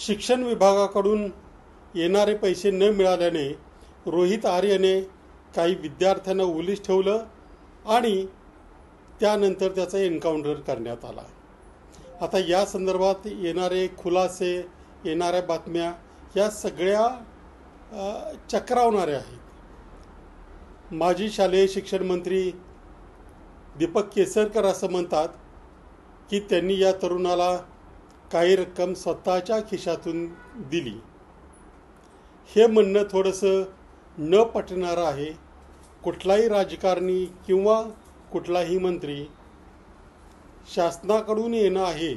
शिक्षण विभागाकडून येणारे पैसे न मिळाल्याने रोहित आर्यने काही विद्यार्थ्यांना ओलीस ठेवलं आणि त्यानंतर त्याचा एन्काउंटर करण्यात आला। आता या संदर्भात येणारे खुलासे, येणाऱ्या बातम्या या सगळ्या चक्रावणाऱ्या आहेत। माजी शालेय शिक्षण मंत्री दीपक केसरकर असं म्हणतात की त्यांनी या तरुणाला काही रक्कम स्वतःच्या खिशातून दिली। हे म्हणणं थोडंसं न पटणारं आहे। कुठलाही राजकारणी किंवा कुठलाही मंत्री शासनाकडून येणं आहे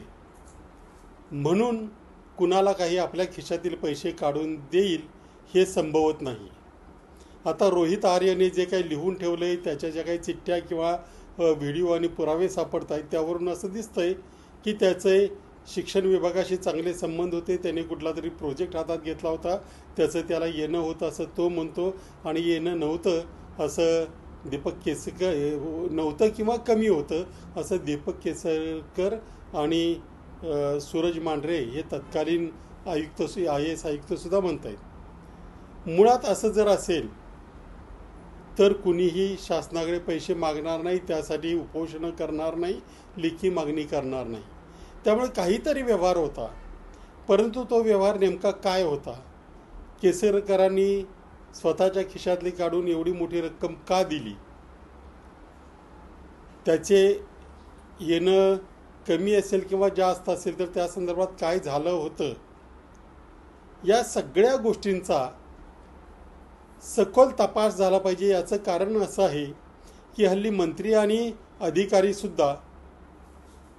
म्हणून कुणाला काही आपल्या खिशातील पैसे काढून देईल हे संभवत नाही। आता रोहित आर्यने जे काही लिहून ठेवले, त्याच्या ज्या काही चिठ्ठ्या किंवा व्हिडिओ आणि पुरावे सापडत आहेत, त्यावरून असं दिसतंय की त्याचे शिक्षण विभागाशी चांगले संबंध होते। त्याने कुठला तरी प्रोजेक्ट हातात घेतला होता, त्याचं त्याला येणं होतं असं तो म्हणतो आणि येणं नव्हतं असं दीपक केसरकर नव्हतं किंवा कमी होतं असं दीपक केसरकर आणि सूरज मांढरे हे तत्कालीन आयुक्त IAS आयुक्तसुद्धा म्हणत आहेत। मुळात असं जर असेल तर कुणीही शासनाकडे पैसे मागणार नाही, त्यासाठी उपोषणं करणार नाही, लेखी मागणी करणार नाही। त्यामुळे काहीतरी व्यवहार होता, परंतु तो व्यवहार नेमका काय होता? केसरकरांनी स्वतःच्या खिशातली काढून एवढी मोठी रक्कम का दिली? त्याचे येणं कमी असेल किंवा जास्त असेल तर त्या संदर्भात काय झालं होतं? या सगळ्या गोष्टींचा सखोल तपास झाला पाहिजे। याचं कारण असं आहे की हल्ली मंत्री आणि अधिकारीसुद्धा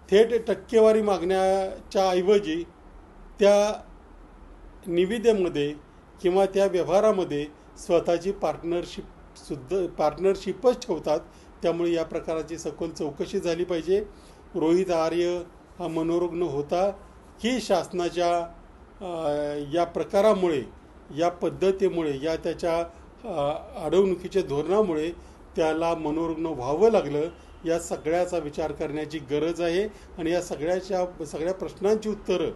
थेट टक्केवारी मागण्याच्या ऐवजी त्या निविदेमध्ये किंवा त्या व्यवहारामध्ये स्वतःची पार्टनरशिपच ठेवतात। त्यामुळे या प्रकाराची सखोल चौकशी झाली पाहिजे। रोहित आर्य हा मनोरुग्ण होता की शासनाच्या या प्रकारामुळे, या पद्धतीमुळे, या त्याच्या अडवणुकीच्या धोरणामुळे त्याला मनोरुग्ण व्हावं लागलं? या सगळ्याचा विचार करण्याची गरज आहे आणि या सगळ्या प्रश्नांची उत्तरं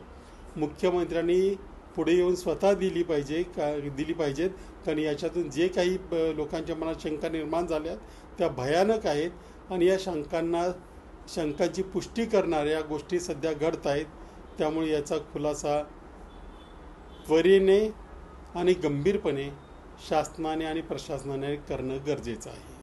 मुख्यमंत्र्यांनी पुढे येऊन स्वतः दिली पाहिजेत। कारण याच्यातून जे काही लोकांच्या मनात शंका निर्माण झाल्या त्या भयानक आहेत आणि या शंकांची पुष्टी करणाऱ्या गोष्टी सध्या घडत आहेत। त्यामुळे याचा खुलासा त्वरेने आणि गंभीरपणे शासनाने आणि प्रशासनाने करणं गरजेचं आहे।